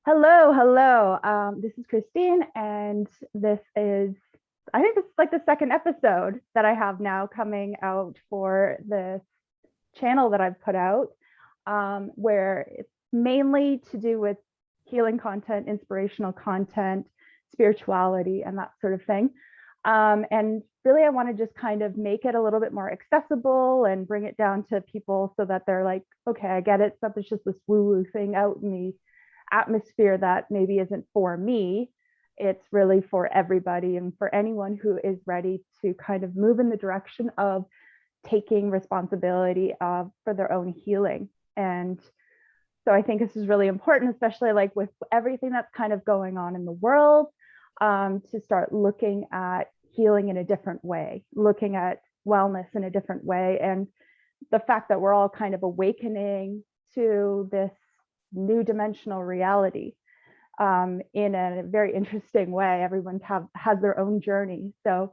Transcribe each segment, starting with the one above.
Hello, hello. This is Christine, and I think this is like the second episode that I have now coming out for this channel that I've put out, where it's mainly to do with healing content, inspirational content, spirituality, and that sort of thing. And really, I want to just kind of make it a little bit more accessible and bring it down to people so that they're like, okay, I get it. Stuff is just this woo woo thing out in the atmosphere that maybe isn't for me. It's really for everybody and for anyone who is ready to kind of move in the direction of taking responsibility for their own healing. And so I think this is really important, especially like with everything that's kind of going on in the world, to start looking at healing in a different way, looking at wellness in a different way. And the fact that we're all kind of awakening to this new dimensional reality in a very interesting way. Everyone has their own journey. So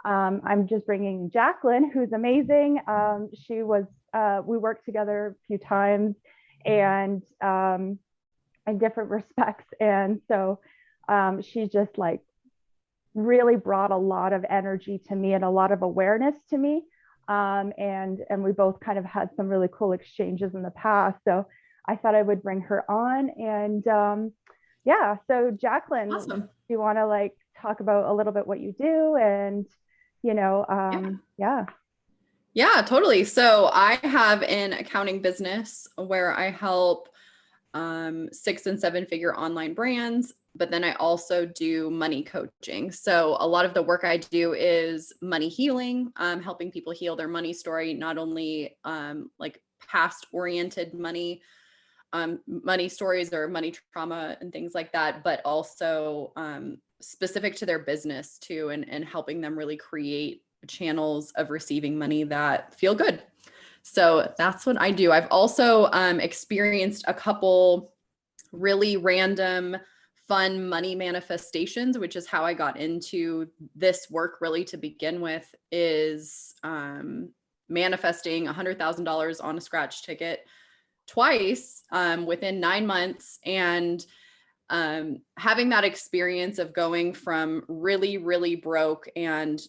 I'm just bringing Jacquelynne, who's amazing. We worked together a few times and in different respects. And so she just like really brought a lot of energy to me and a lot of awareness to me. And we both kind of had some really cool exchanges in the past. So I thought I would bring her on. And yeah, so Jacquelynne, Awesome. do you want to like talk about a little bit what you do and, Yeah. yeah. Yeah, totally. So I have an accounting business where I help 6 and 7 figure online brands, but then I also do money coaching. So a lot of the work I do is money healing, helping people heal their money story, not only like past oriented money stories or money trauma and things like that, but also specific to their business too, and helping them really create channels of receiving money that feel good. So that's what I do. I've also experienced a couple really random fun money manifestations, which is how I got into this work really to begin with, is manifesting $100,000 on a scratch ticket twice within 9 months, and having that experience of going from really, really broke and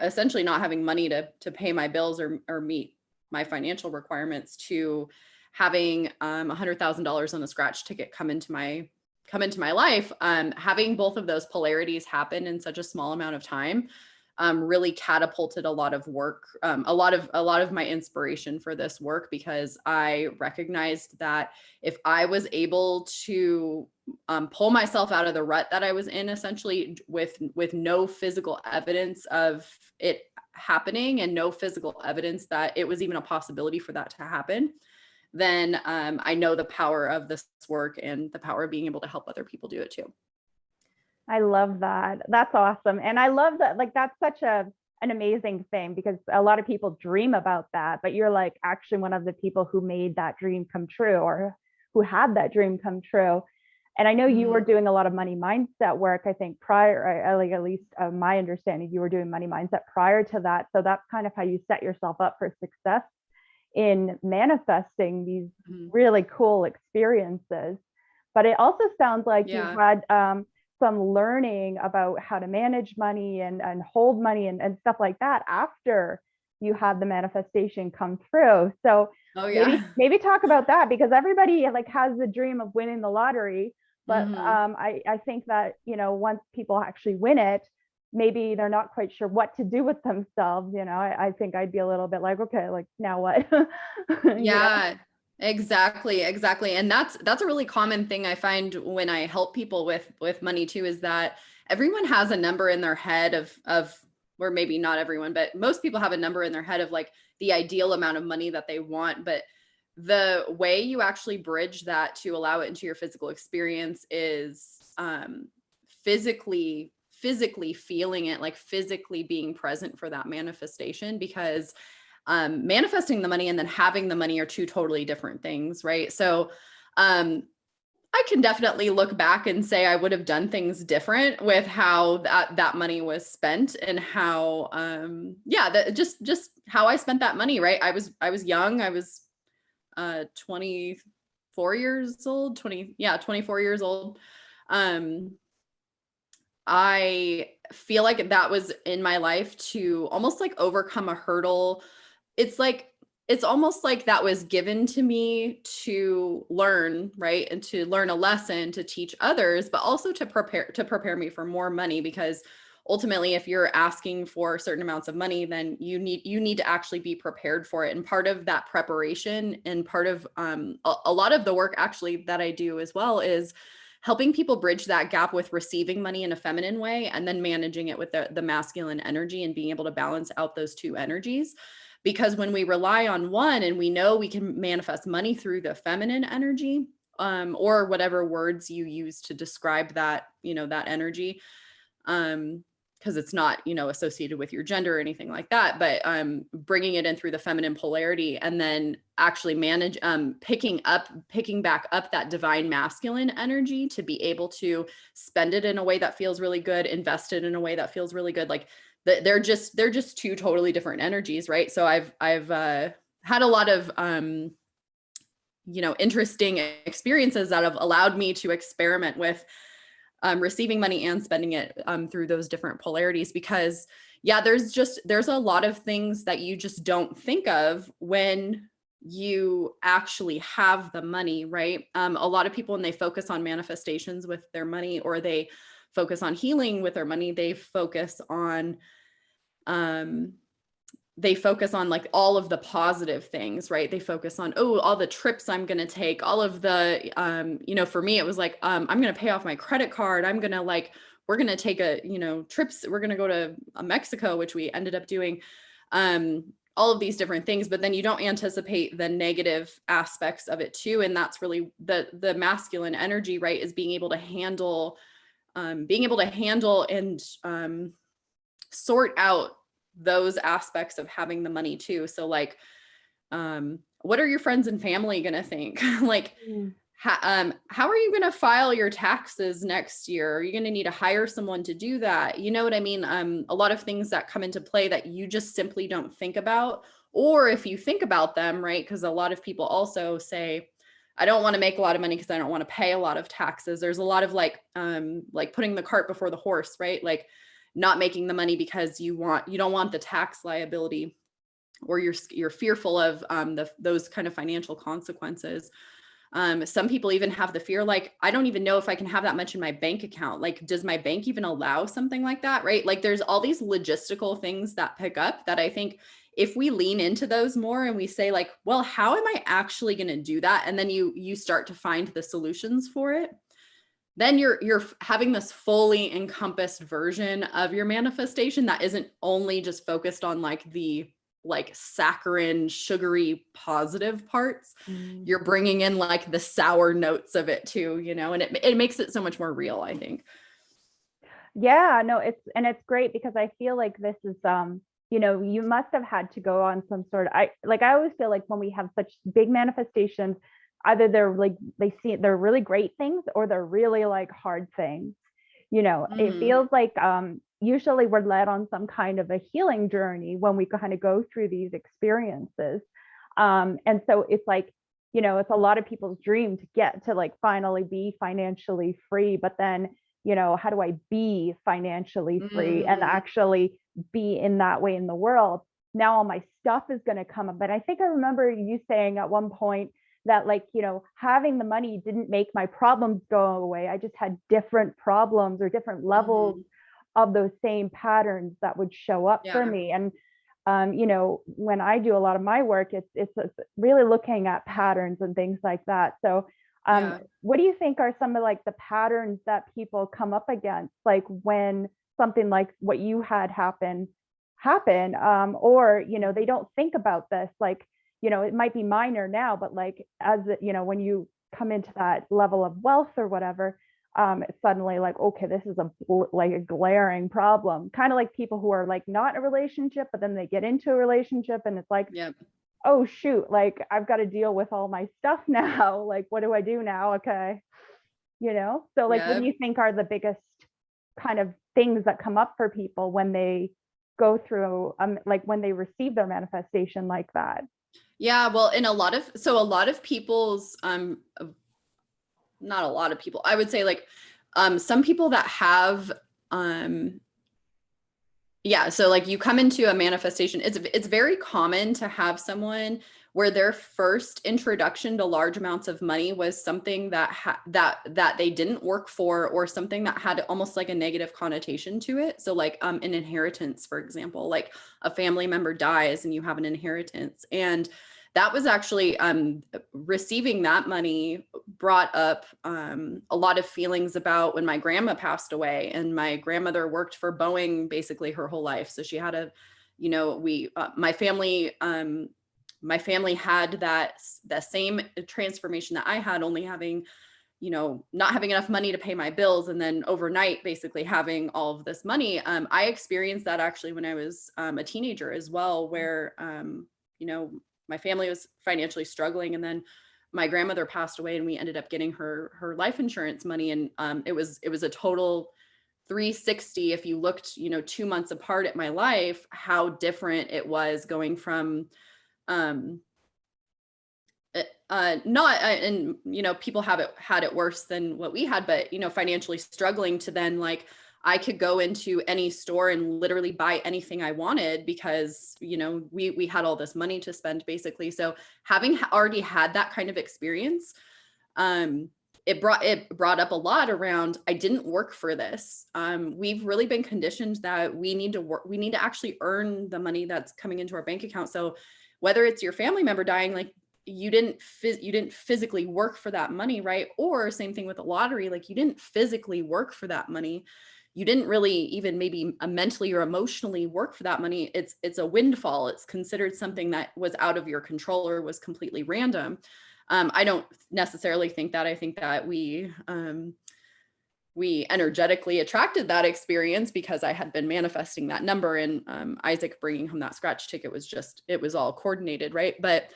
essentially not having money to pay my bills or meet my financial requirements, to having $100,000 on the scratch ticket come into my life. Having both of those polarities happen in such a small amount of time really catapulted a lot of work, a lot of my inspiration for this work, because I recognized that if I was able to pull myself out of the rut that I was in, essentially with no physical evidence of it happening and no physical evidence that it was even a possibility for that to happen, then I know the power of this work and the power of being able to help other people do it too. I love that. That's awesome. And I love that, like, that's such an amazing thing because a lot of people dream about that, but you're like actually one of the people who made that dream come true or who had that dream come true. And I know you were Mhm. doing a lot of money mindset work, I think prior, like at least my understanding, you were doing money mindset prior to that. So that's kind of how you set yourself up for success in manifesting these Mhm. really cool experiences. But it also sounds like you've Yeah. had some learning about how to manage money and hold money and stuff like that after you had the manifestation come through. So Oh maybe yeah. maybe talk about that because everybody like has the dream of winning the lottery, but Mhm. I think that once people actually win it, maybe they're not quite sure what to do with themselves. I think I'd be a little bit like, okay, like now what? Yeah, exactly. And that's a really common thing I find when I help people with money too, is that everyone has a number in their head of or maybe not everyone, but most people have a number in their head of like the ideal amount of money that they want. But the way you actually bridge that to allow it into your physical experience is physically feeling it, like physically being present for that manifestation, because manifesting the money and then having the money are two totally different things, right? So um, I can definitely look back and say I would have done things different with how that money was spent, and how that just how I spent that money, right? I was young. I was 23 years old, 24 years old. Um, I feel like that was in my life to almost like overcome a hurdle. It's like it's almost like that was given to me to learn, right? And to learn a lesson to teach others, but also to prepare me for more money because ultimately if you're asking for certain amounts of money, then you need to actually be prepared for it. And part of that preparation and part of a lot of the work actually that I do as well is helping people bridge that gap with receiving money in a feminine way and then managing it with the masculine energy and being able to balance out those two energies. Because when we rely on one and we know we can manifest money through the feminine energy, or whatever words you use to describe that, that energy, because it's not, associated with your gender or anything like that, but bringing it in through the feminine polarity and then actually picking back up that divine masculine energy to be able to spend it in a way that feels really good, invest it in a way that feels really good. Like they're just two totally different energies, right? So I've had a lot of interesting experiences that have allowed me to experiment with receiving money and spending it through those different polarities. Because yeah, there's a lot of things that you just don't think of when you actually have the money, right? A lot of people, when they focus on manifestations with their money, or they focus on healing with their money, um they focus on like all of the positive things, right? They focus on, oh, all the trips I'm going to take, all of the, for me, it was like, I'm going to pay off my credit card. We're going to take trips. We're going to go to Mexico, which we ended up doing, all of these different things, but then you don't anticipate the negative aspects of it too. And that's really the masculine energy, right? Is being able to handle and sort out those aspects of having the money too. So like, what are your friends and family going to think? Like, Mm. how are you going to file your taxes next year? Are you going to need to hire someone to do that? You know what I mean? A lot of things that come into play that you just simply don't think about. Or if you think about them, right? Because a lot of people also say, I don't want to make a lot of money because I don't want to pay a lot of taxes. There's a lot of like putting the cart before the horse, right? Like not making the money because you don't want the tax liability, or you're fearful of those kind of financial consequences. Some people even have the fear, like, I don't even know if I can have that much in my bank account. Like, does my bank even allow something like that? Right? Like there's all these logistical things that pick up that I think if we lean into those more and we say like, well, how am I actually going to do that? And then you start to find the solutions for it, then you're having this fully encompassed version of your manifestation that isn't only just focused on like the saccharine, sugary, positive parts. Mm. You're bringing in like the sour notes of it too, and it makes it so much more real, I think. Yeah, no, it's great because I feel like this is you must have had to go on some sort of, I always feel like when we have such big manifestations, either they're like they're really great things or they're really like hard things. It Mhm. feels like usually we're led on some kind of a healing journey when we kind of go through these experiences. And so it's like, it's a lot of people's dream to get to like finally be financially free, but then how do I be financially free and Mhm. actually be in that way in the world? Now all my stuff is going to come up. But I think I remember you saying at one point that like, having the money didn't make my problems go away. I just had different problems or different levels Mhm. of those same patterns that would show up for Yeah. me. And when I do a lot of my work, it's really looking at patterns and things like that. So Yeah. what do you think are some of like the patterns that people come up against, like when something like what you had happen, or they don't think about this, like it might be minor now, but like when you come into that level of wealth or whatever, it's suddenly like, okay, this is like a glaring problem, kind of like people who are like not in a relationship but then they get into a relationship and it's like, Yep. oh shoot, like I've got to deal with all my stuff now. Like, what do I do now? Okay. So like, what do Yep. you think are the biggest kind of things that come up for people when they go through, like when they receive their manifestation like that? Yeah, well, in a lot of people's not a lot of people, I would say like some people that have um yeah, so like you come into a manifestation, it's very common to have someone where their first introduction to large amounts of money was something that they didn't work for, or something that had almost like a negative connotation to it. So like an inheritance, for example, like a family member dies and you have an inheritance. And that was actually receiving that money brought up a lot of feelings about when my grandma passed away. And my grandmother worked for Boeing basically her whole life. So she had a, you know, my family had that same transformation that I had, only having, you know, not having enough money to pay my bills, and then overnight basically having all of this money. I experienced that actually when I was a teenager as well, where you know, my family was financially struggling, and then my grandmother passed away and we ended up getting her life insurance money. And it was a total 360. If you looked, you know, 2 months apart at my life, how different it was going from um not and you know, people had it worse than what we had, but you know, financially struggling, to then like I could go into any store and literally buy anything I wanted because, you know, we had all this money to spend basically. So having already had that kind of experience, um it brought up a lot around, I didn't work for this. We've really been conditioned that we need to work, we need to actually earn the money that's coming into our bank account. So whether it's your family member dying, like you didn't physically work for that money, right? Or same thing with the lottery, like you didn't physically work for that money. You didn't really even maybe mentally or emotionally work for that money. It's a windfall. It's considered something that was out of your control or was completely random. I don't necessarily think that. I think that we energetically attracted that experience because I had been manifesting that number, and Isaac bringing home that scratch ticket was just, it was all coordinated, right? But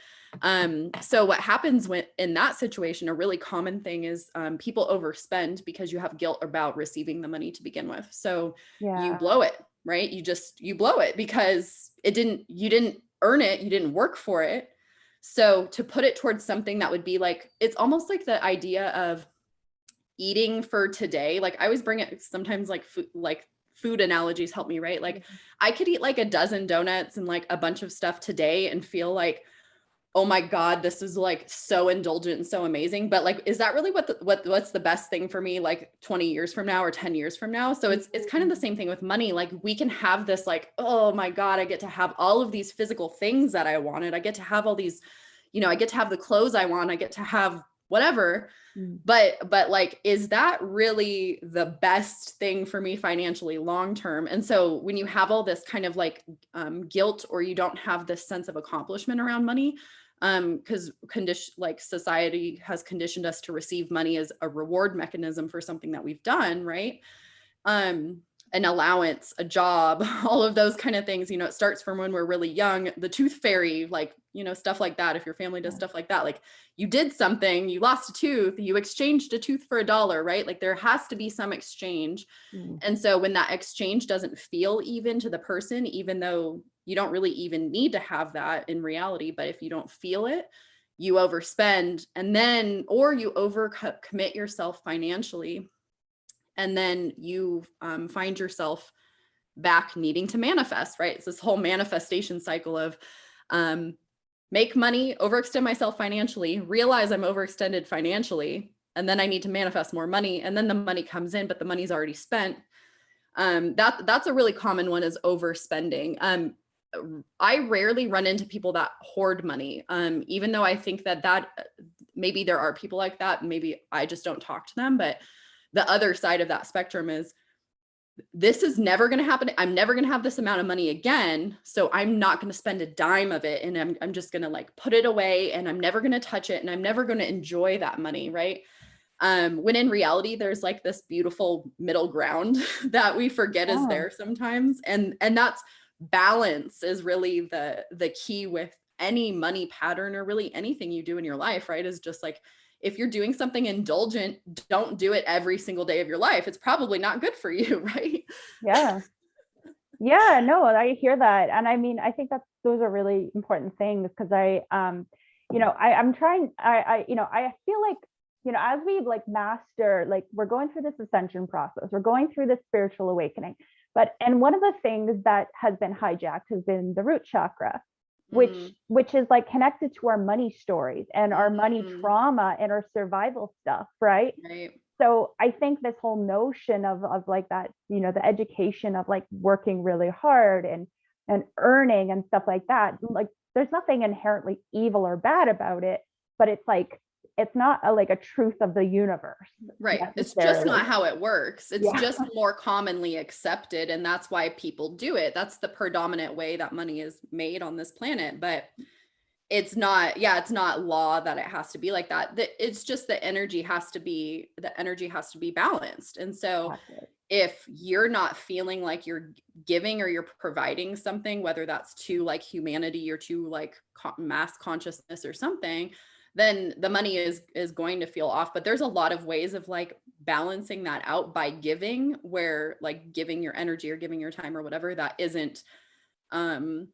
so what happens when in that situation, a really common thing is people overspend because you have guilt about receiving the money to begin with. So you Yeah. blow it, right? You blow it because you didn't earn it, you didn't work for it. So to put it towards something that would be like, it's almost like the idea of eating for today. Like I always bring it sometimes, like food analogies help me, right? Like I could eat like a dozen donuts and like a bunch of stuff today and feel like, oh my God, this is like so indulgent and so amazing. But like, is that really what's the best thing for me like 20 years from now or 10 years from now? So it's kind of the same thing with money. Like we can have this like, oh my God, I get to have all of these physical things that I wanted. I get to have all these, you know, I get to have the clothes I want. I get to have whatever. Mm. But like, is that really the best thing for me financially long term? And so when you have all this kind of like guilt, or you don't have this sense of accomplishment around money, because like society has conditioned us to receive money as a reward mechanism for something that we've done, right? um an allowance, a job, all of those kind of things. You know, it starts from when we're really young, the tooth fairy, like, you know, stuff like that. If your family does stuff like that, like you did something, you lost a tooth, you exchanged a tooth for $1, right? Like there has to be some exchange. Mm. And so when that exchange doesn't feel even to the person, even though you don't really even need to have that in reality, but if you don't feel it, you overspend, and then, or you commit yourself financially, and then you find yourself back needing to manifest, right? It's this whole manifestation cycle of make money, overextend myself financially, realize I'm overextended financially, and then I need to manifest more money, and then the money comes in, but the money's already spent. That's a really common one, is overspending. I rarely run into people that hoard money, even though I think that maybe there are people like that, maybe I just don't talk to them. But the other side of that spectrum is, this is never going to happen. I'm never going to have this amount of money again. So I'm not going to spend a dime of it. And I'm just going to like put it away, and I'm never going to touch it. And I'm never going to enjoy that money. Right. When in reality, there's like this beautiful middle ground that we forget is Oh, there sometimes. And that's balance is really the key with any money pattern, or really anything you do in your life, right? Is just like, if you're doing something indulgent, don't do it every single day of your life. It's probably not good for you, right? yeah. Yeah, no, I hear that. And I mean, I think that's those are really important things, because I'm trying, I feel like, as we like master, like we're going through this ascension process, we're going through this spiritual awakening, and one of the things that has been hijacked has been the root chakra, which Mm. which is like connected to our money stories and our money trauma and our survival stuff, right? Right. So I think this whole notion of like that, the education of like working really hard and earning and stuff like that, like there's nothing inherently evil or bad about it, but it's like it's not like a truth of the universe Right. It's just necessarily. not how it works. It's Yeah, just more commonly accepted. And that's why people do it. That's the predominant way that money is made on this planet. But it's not, yeah, it's not law that it has to be like that. It's just the energy has to be, balanced. And so exactly. if you're not feeling like you're giving or you're providing something, whether that's to like humanity or to like mass consciousness or something, then the money is going to feel off. But there's a lot of ways of like balancing that out by giving, where like giving your energy or giving your time or whatever, that isn't um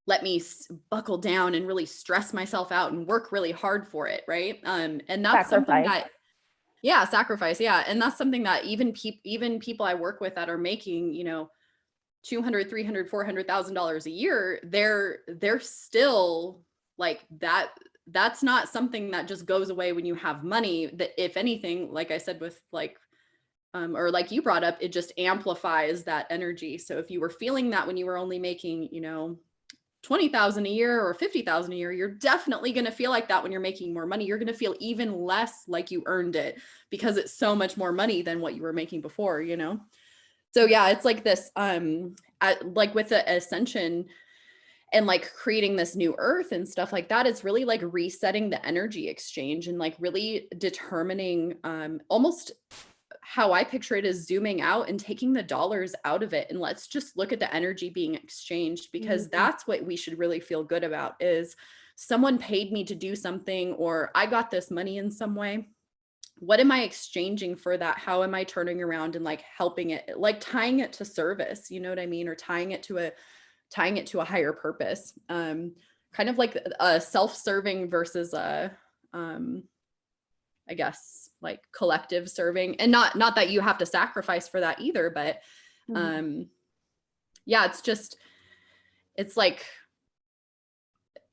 let me buckle down and really stress myself out and work really hard for it, right? And that's something Sacrifice. that, yeah, sacrifice, yeah. And that's something that even people I work with that are making, 200, 300, $400,000 a year, they're still like that. That's not something that just goes away when you have money. That if anything, like I said, with like or like you brought up, it just amplifies that energy. So if you were feeling that when you were only making, 20,000 a year or 50,000 a year, you're definitely going to feel like that when you're making more money. You're going to feel even less like you earned it because it's so much more money than what you were making before, So yeah, it's like this, like with the ascension and like creating this new earth and stuff like that, it's really like resetting the energy exchange and like really determining, almost how I picture it is zooming out and taking the dollars out of it. And let's just look at the energy being exchanged, because Mhm. that's what we should really feel good about is someone paid me to do something, or I got this money in some way. What am I exchanging for that? How am I turning around and like helping it, like tying it to service, you know what I mean? Or tying it to a higher purpose. Kind of like a self-serving versus a, um, I guess like collective serving, and not that you have to sacrifice for that either, but Mhm. um yeah, it's like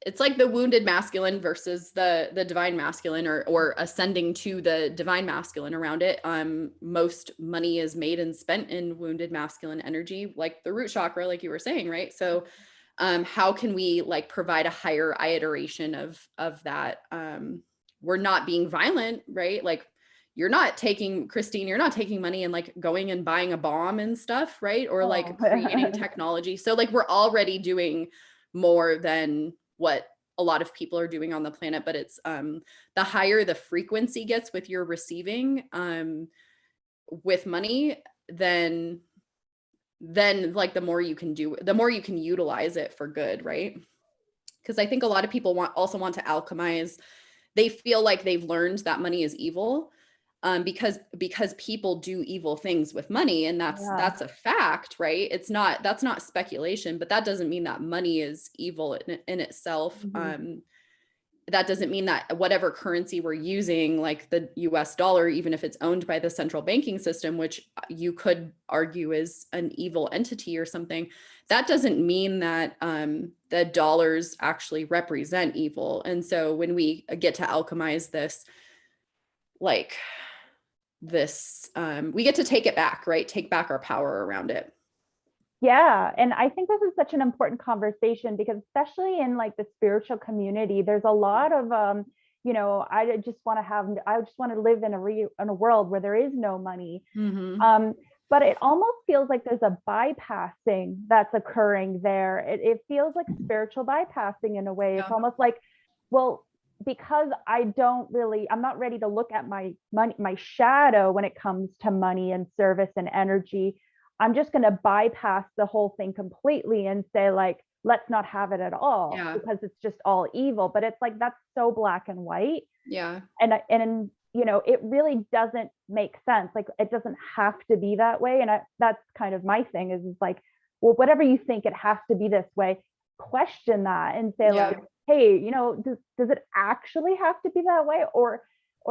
it's like the wounded masculine versus the divine masculine, or ascending to the divine masculine around it. Most money is made and spent in wounded masculine energy, like the root chakra, like you were saying, right? So how can we like provide a higher iteration of that? We're not being violent, right? Like you're not taking, Christine, you're not taking money and like going and buying a bomb and stuff, right? Or Oh. like creating technology. So like we're already doing more than what a lot of people are doing on the planet, but it's the higher the frequency gets with your receiving with money, then like the more you can do, the more you can utilize it for good, right? Because I think a lot of people want to alchemize. They feel like they've learned that money is evil, because people do evil things with money, and Yeah. that's a fact, right? That's not speculation, but that doesn't mean that money is evil in itself. Mhm. That doesn't mean that whatever currency we're using, like the US dollar, even if it's owned by the central banking system, which you could argue is an evil entity or something, that doesn't mean that the dollars actually represent evil. And so when we get to alchemize this, like we get to take it back, right? Take back our power around it. Yeah, and I think this is such an important conversation, because especially in like the spiritual community, there's a lot of I just want to live in a world where there is no money. Mm-hmm. Um, but it almost feels like there's a bypassing that's occurring there. It feels like spiritual bypassing in a way. It's Yeah. almost like, well, because I'm not ready to look at my money, my shadow when it comes to money and service and energy. I'm just going to bypass the whole thing completely and say, like, let's not have it at all Yeah. because it's just all evil. But it's like, that's so black and white. Yeah. And it really doesn't make sense. Like, it doesn't have to be that way. And that's kind of my thing is like, well, whatever you think, it has to be this way. question that and say Yeah. like, hey, does it actually have to be that way? Or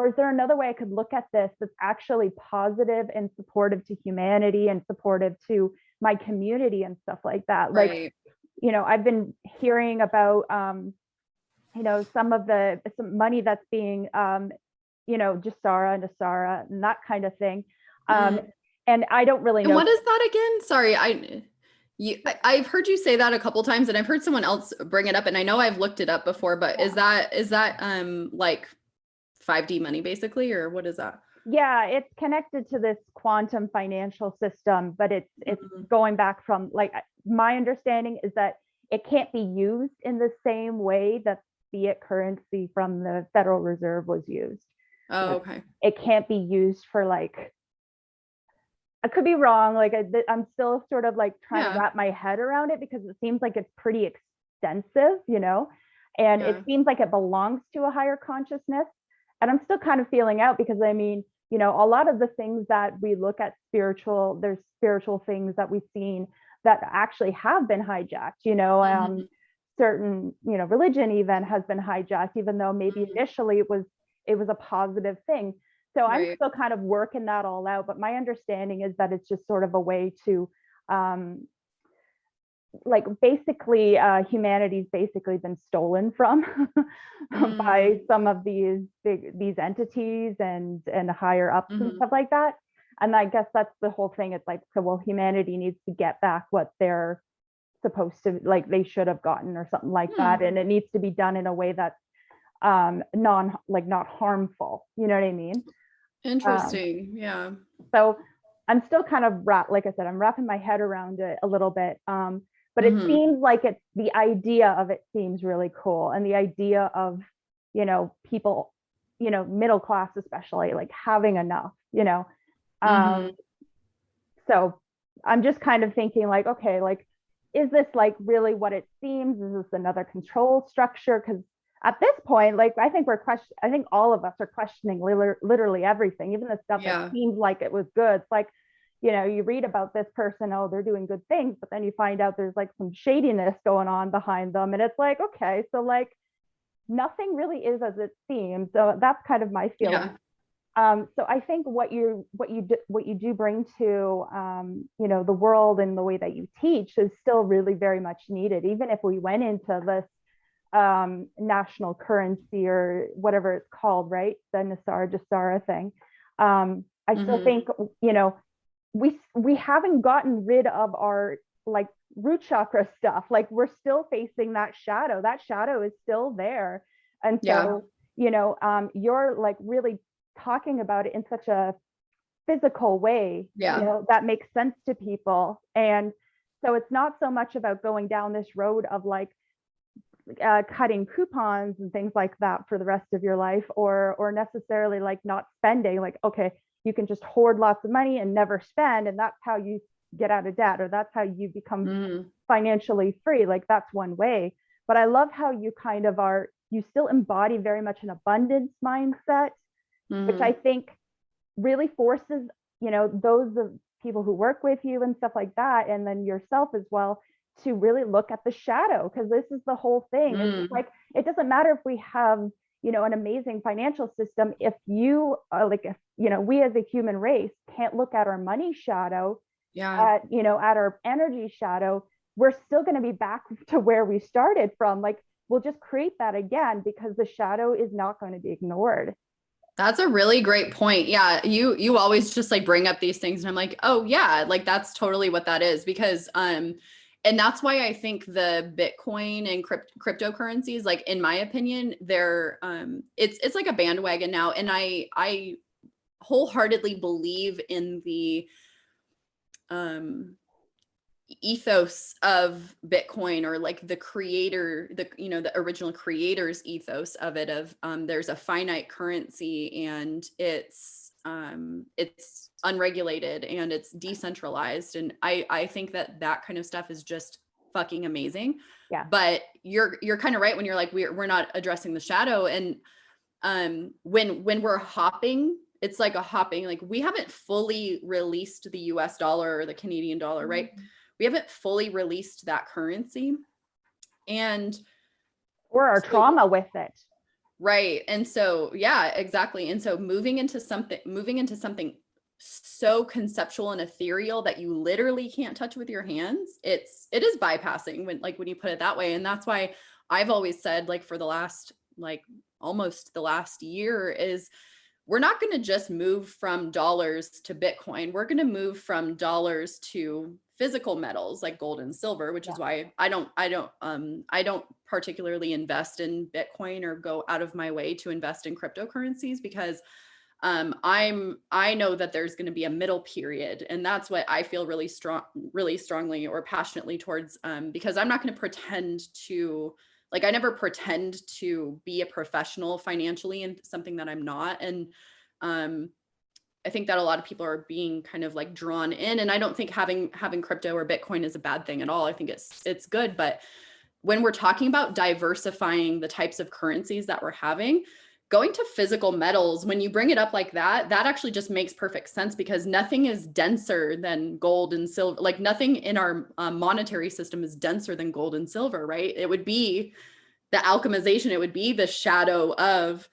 is there another way I could look at this that's actually positive and supportive to humanity and supportive to my community and stuff like that? Like, Right. I've been hearing about, some money that's being, Jasara and Asara and that kind of thing. And I don't really And know. what is that again? Sorry, I've heard you say that a couple times, and I've heard someone else bring it up, and I know I've looked it up before, but is that like 5D money basically, or what is that? Yeah, it's connected to this quantum financial system, but it's going back from, like, my understanding is that it can't be used in the same way that fiat currency from the Federal Reserve was used. Oh, okay. It can't be used for, like, I could be wrong. Like, I'm still sort of like trying to wrap my head around it because it seems like it's pretty extensive, and it seems like it belongs to a higher consciousness. And I'm still kind of feeling out because I mean, a lot of the things that we look at there's spiritual things that we've seen that actually have been hijacked, certain, religion even has been hijacked, even though maybe initially it was a positive thing. So I'm still kind of working that all out, but my understanding is that it's just sort of a way to, like, basically, humanity's basically been stolen from by some of these entities and higher ups and stuff like that. And I guess that's the whole thing. It's like, so, well, humanity needs to get back what they're supposed to, like, they should have gotten or something like that, and it needs to be done in a way that's not harmful. You know what I mean? Interesting. Yeah. So I'm still kind of like I said, I'm wrapping my head around it a little bit. But it seems like the idea of it seems really cool. And the idea of, people, middle class, especially, like, having enough, so I'm just kind of thinking like, okay, like, is this like really what it seems? Is this another control structure? Because at this point, like, I think all of us are questioning literally everything, even the stuff that seems like it was good. It's like, you read about this person, oh, they're doing good things, but then you find out there's like some shadiness going on behind them. And it's like, okay, so like nothing really is as it seems. So that's kind of my feeling. So I think what you do bring to, the world and the way that you teach is still really very much needed. Even if we went into this national currency or whatever it's called, right? The Jasara thing. I still think, we haven't gotten rid of our, like, root chakra stuff. Like, we're still facing that shadow. That shadow is still there. And so, you're like really talking about it in such a physical way, that makes sense to people. And so it's not so much about going down this road of like cutting coupons and things like that for the rest of your life, or necessarily like not spending, like, okay, you can just hoard lots of money and never spend, and that's how you get out of debt, or that's how you become financially free. Like, that's one way. But I love how you kind of you still embody very much an abundance mindset, which I think really forces, those of people who work with you and stuff like that, and then yourself as well, to really look at the shadow, because this is the whole thing. It's like, it doesn't matter if we have, an amazing financial system, if you like, if, we as a human race can't look at our money shadow, at our energy shadow, we're still going to be back to where we started from. Like, we'll just create that again because the shadow is not going to be ignored. That's a really great point. Yeah. You always just like bring up these things and I'm like, oh yeah, like that's totally what that is. Because, and that's why I think the Bitcoin and cryptocurrencies, like, in my opinion, they're, it's like a bandwagon now. And I wholeheartedly believe in the, ethos of Bitcoin, or like the creator, the original creator's ethos of it, of there's a finite currency and it's unregulated and it's decentralized. And I think that kind of stuff is just fucking amazing. Yeah. But you're kind of right when you're like, we're not addressing the shadow. And when we're hopping, it's like a hopping, like, we haven't fully released the US dollar or the Canadian dollar, right? We haven't fully released that currency. And Or our so, trauma with it. right. And so, yeah, exactly. And so moving into something so conceptual and ethereal that you literally can't touch with your hands, it is bypassing when you put it that way. And that's why I've always said, like, for the last, like, almost the last year, is we're not going to just move from dollars to Bitcoin. We're going to move from dollars to physical metals like gold and silver, which Yeah. is why I don't particularly invest in Bitcoin or go out of my way to invest in cryptocurrencies, because I know that there's going to be a middle period, and that's what I feel really strongly or passionately towards, because I'm not going to pretend to, like, I never pretend to be a professional financially and something that I'm not. And um I think that a lot of people are being kind of like drawn in, and I don't think having crypto or Bitcoin is a bad thing at all. I think it's good, but when we're talking about diversifying the types of currencies that we're having, going to physical metals, when you bring it up like that, that actually just makes perfect sense, because nothing is denser than gold and silver. Like, nothing in our monetary system is denser than gold and silver, right? It would be the alchemization, it would be the shadow of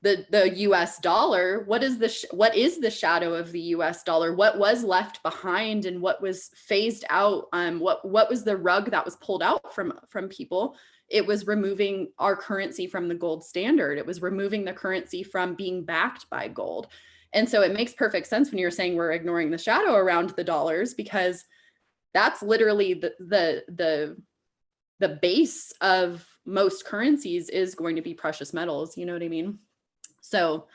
the US dollar. What is the shadow of the US dollar? What was left behind and what was phased out? What was the rug that was pulled out from people? It was removing our currency from the gold standard. It was removing the currency from being backed by gold. And so it makes perfect sense when you're saying we're ignoring the shadow around the dollars, because that's literally the base of most currencies is going to be precious metals. You know what I mean? So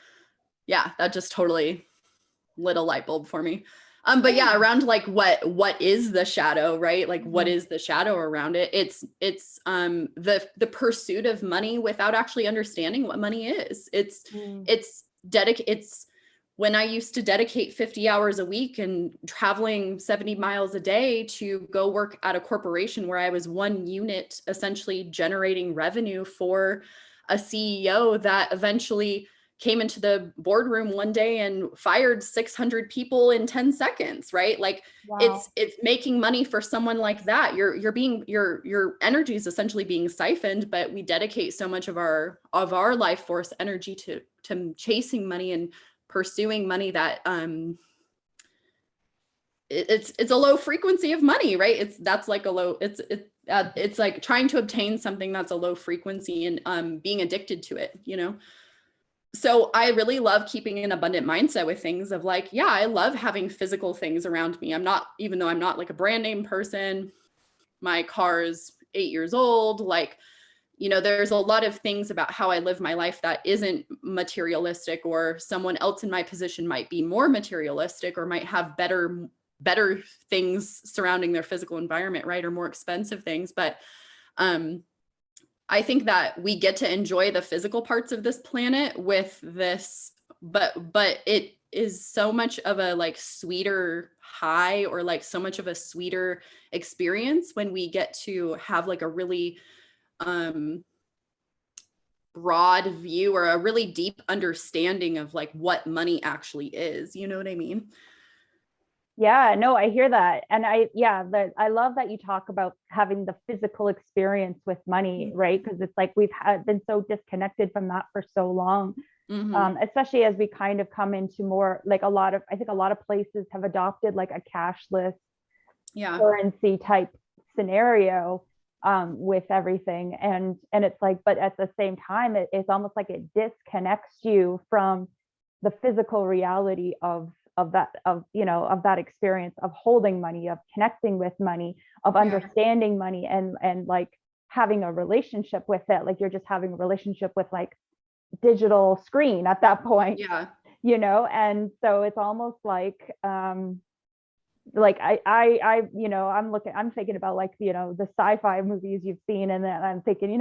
yeah, that just totally lit a light bulb for me. But yeah, around like what is the shadow, right? Like, what is the shadow around it? It's the pursuit of money without actually understanding what money is. It's when I used to dedicate 50 hours a week and traveling 70 miles a day to go work at a corporation where I was one unit essentially generating revenue for a CEO that eventually came into the boardroom one day and fired 600 people in 10 seconds, right? Like, Wow. it's making money for someone like that. Your energy is essentially being siphoned, but we dedicate so much of our life force energy to chasing money and pursuing money that it's a low frequency of money, right? That's like a low, it's like trying to obtain something that's a low frequency and being addicted to it, you know? So I really love keeping an abundant mindset with things of like, yeah, I love having physical things around me. Even though I'm not like a brand name person, my car is 8 years old. Like, there's a lot of things about how I live my life that isn't materialistic, or someone else in my position might be more materialistic or might have better things surrounding their physical environment, right? Or more expensive things. But I think that we get to enjoy the physical parts of this planet with this, but it is so much of a like sweeter high, or like so much of a sweeter experience when we get to have like a really broad view or a really deep understanding of like what money actually is. You know what I mean? Yeah, no, I hear that. And I love that you talk about having the physical experience with money, right? Because it's like we've been so disconnected from that for so long. Especially as we kind of come into more like I think a lot of places have adopted like a cashless currency type scenario with everything. And it's like, but at the same time, it's almost like it disconnects you from the physical reality of that experience of holding money, of connecting with money, of understanding money, and like having a relationship with it. Like, you're just having a relationship with like digital screen at that point. And so it's almost like I'm thinking about like the sci-fi movies you've seen, and then I'm thinking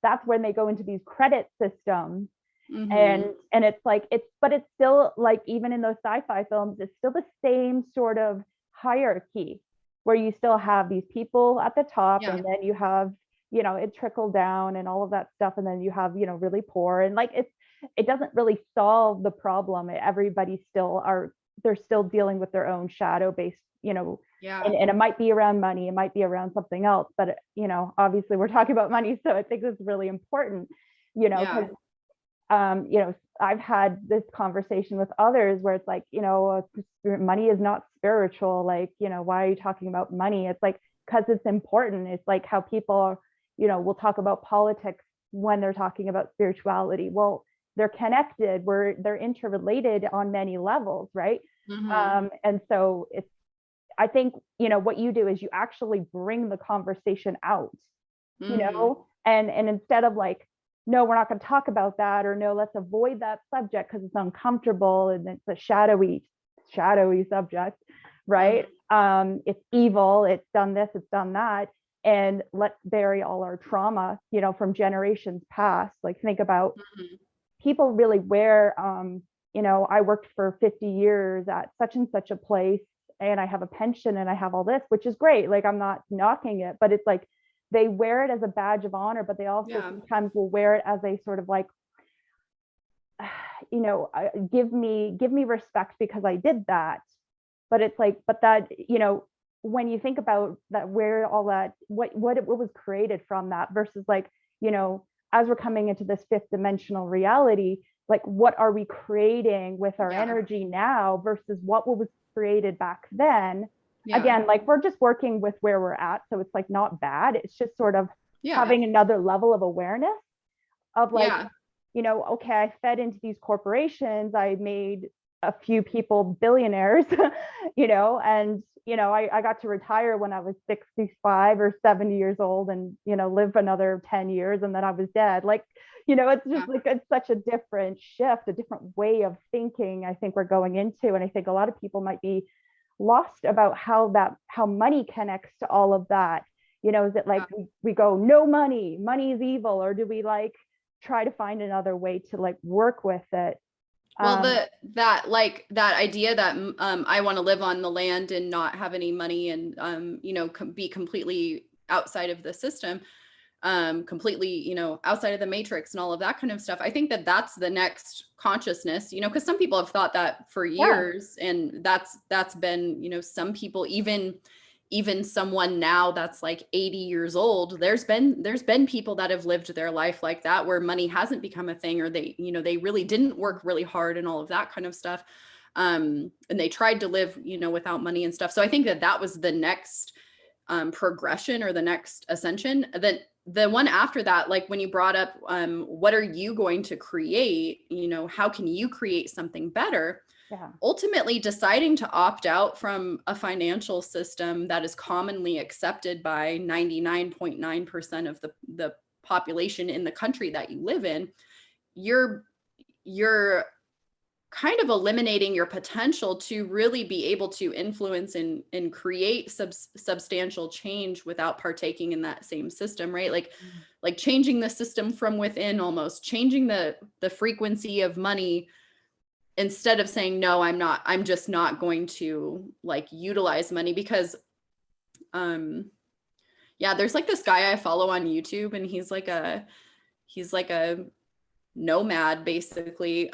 that's when they go into these credit systems. And it's like but it's still like, even in those sci-fi films, it's still the same sort of hierarchy, where you still have these people at the top, and then you have it trickle down and all of that stuff, and then you have really poor, and like it doesn't really solve the problem. Everybody still are they're still dealing with their own shadow based, Yeah. and it might be around money, it might be around something else, but obviously we're talking about money, so I think it's really important, Yeah. because I've had this conversation with others where it's like, money is not spiritual. Like, why are you talking about money? It's like, because it's important. It's like how people, will talk about politics when they're talking about spirituality. Well, they're connected, they're interrelated on many levels, right? Mm-hmm. And so I think, what you do is you actually bring the conversation out, Mm-hmm. and instead of like, no, we're not going to talk about that, or no, let's avoid that subject because it's uncomfortable and it's a shadowy subject, right? Mm-hmm. It's evil, it's done this, it's done that, and let's bury all our trauma, from generations past. Like, think about Mm-hmm. people really wear, I worked for 50 years at such and such a place, and I have a pension and I have all this, which is great. Like, I'm not knocking it, but it's like they wear it as a badge of honor, but they also Yeah. sometimes will wear it as a sort of like, give me respect because I did that. But it's like, but that, when you think about that, where all that, what was created from that versus like, as we're coming into this fifth dimensional reality, like, what are we creating with our Yeah. energy now versus what was created back then? Yeah. Again, like, we're just working with where we're at, so it's like not bad, it's just sort of Yeah. having another level of awareness of like, Yeah. okay, I fed into these corporations, I made a few people billionaires, and I got to retire when I was 65 or 70 years old, and live another 10 years, and then I was dead. Like, it's just Yeah. like, it's such a different shift, a different way of thinking I think we're going into. And I think a lot of people might be lost about how money connects to all of that. Is it like we go, no, money is evil, or do we like try to find another way to like work with it? Well, um that idea that I want to live on the land and not have any money and be completely outside of the system, completely, outside of the matrix and all of that kind of stuff. I think that that's the next consciousness, because some people have thought that for yeah, years, and that's been, some people, even someone now that's like 80 years old, there's been people that have lived their life like that, where money hasn't become a thing, or they really didn't work really hard and all of that kind of stuff. And they tried to live, without money and stuff. So I think that that was the next progression, or the next ascension. Then the one after that, like when you brought up, what are you going to create, how can you create something better? yeah, Ultimately deciding to opt out from a financial system that is commonly accepted by 99.9% of the population in the country that you live in, you're kind of eliminating your potential to really be able to influence and create substantial change without partaking in that same system, right? Like changing the system from within, almost changing the frequency of money, instead of saying, no, I'm just not going to like utilize money. Because yeah, there's like this guy I follow on YouTube, and he's like a nomad basically.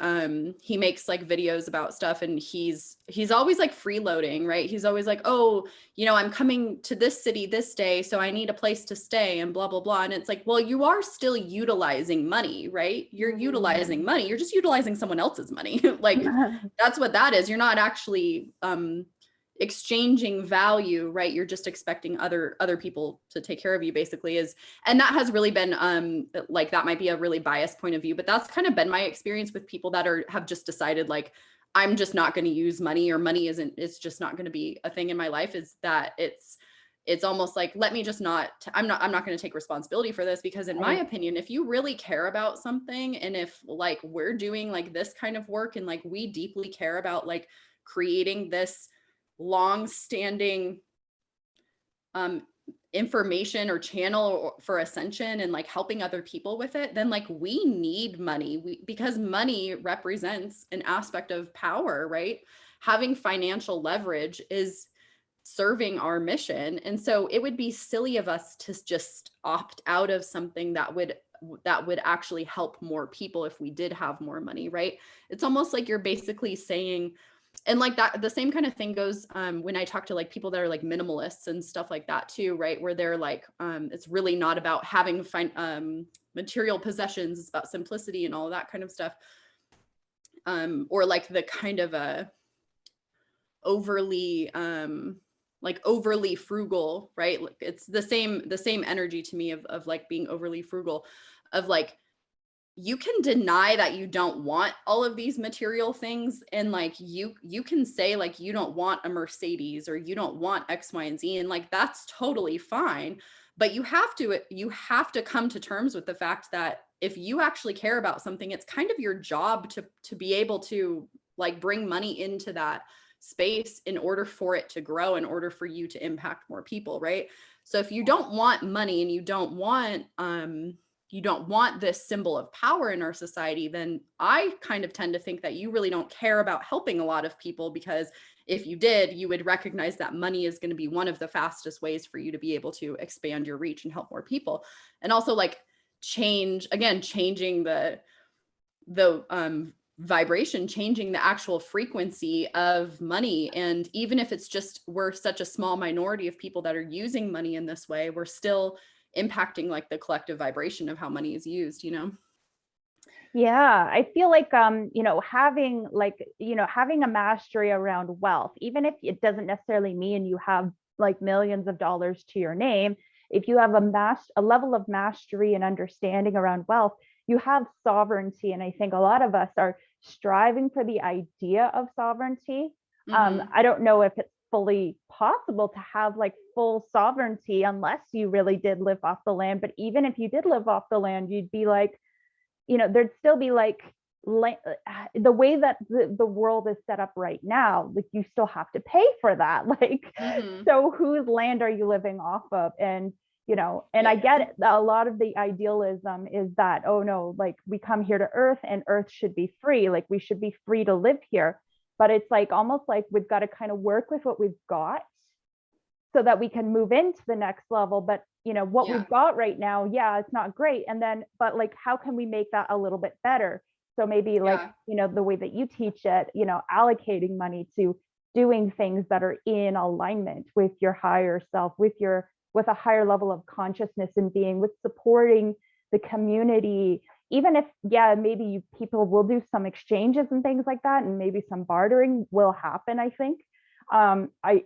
He makes like videos about stuff, and he's always like freeloading, right? He's always like, oh, I'm coming to this city this day, so I need a place to stay and blah blah blah. And it's like, well, you are still utilizing money, right? You're utilizing money, you're just utilizing someone else's money. Like, that's what that is. You're not actually exchanging value, right? You're just expecting other people to take care of you, basically. And that has really been like, that might be a really biased point of view, but that's kind of been my experience with people that have just decided, like, I'm just not going to use money, or money it's just not going to be a thing in my life. Is that it's almost like, let me just not, I'm not going to take responsibility for this. Because in my right, opinion, if you really care about something, and if like we're doing like this kind of work, and like we deeply care about like creating this long standing um information or channel for ascension, and like helping other people with it, then like we need money. Because money represents an aspect of power, right? Having financial leverage is serving our mission. And so it would be silly of us to just opt out of something that would actually help more people if we did have more money, right? It's almost like you're basically saying, And like that, the same kind of thing goes when I talk to like people that are like minimalists and stuff like that too, right? Where they're like, it's really not about having material possessions, it's about simplicity and all of that kind of stuff. Or like the kind of a overly like overly frugal, right? Like it's the same energy to me of like being overly frugal, of like you can deny that you don't want all of these material things, and like you can say like you don't want a Mercedes or you don't want X, Y, and Z, and like that's totally fine. But you have to come to terms with the fact that if you actually care about something, it's kind of your job to be able to like bring money into that space in order for it to grow, in order for you to impact more people, right? So if you don't want money and you don't want this symbol of power in our society, then I kind of tend to think that you really don't care about helping a lot of people, because if you did, you would recognize that money is going to be one of the fastest ways for you to be able to expand your reach and help more people. And also like changing the vibration, changing the actual frequency of money. And even if it's just we're such a small minority of people that are using money in this way, we're still impacting like the collective vibration of how money is used, you know? Yeah, I feel like having having a mastery around wealth, even if it doesn't necessarily mean you have like millions of dollars to your name, if you have a level of mastery and understanding around wealth, you have sovereignty. And I think a lot of us are striving for the idea of sovereignty. Mm-hmm. I don't know if it's fully possible to have like full sovereignty unless you really did live off the land. But even if you did live off the land, you'd be like, there'd still be like the way that the world is set up right now, like you still have to pay for that. Like, Mm-hmm. so whose land are you living off of? And and I Yeah. get it, a lot of the idealism is that, oh no, like we come here to earth and earth should be free, like we should be free to live here. But it's like almost like we've got to kind of work with what we've got so that we can move into the next level. But what Yeah. we've got right now, yeah, it's not great. And then, but like, how can we make that a little bit better? So maybe like, Yeah. the way that you teach it, allocating money to doing things that are in alignment with your higher self, with a higher level of consciousness and being, with supporting the community. Even if, yeah, maybe people will do some exchanges and things like that, and maybe some bartering will happen, I think. I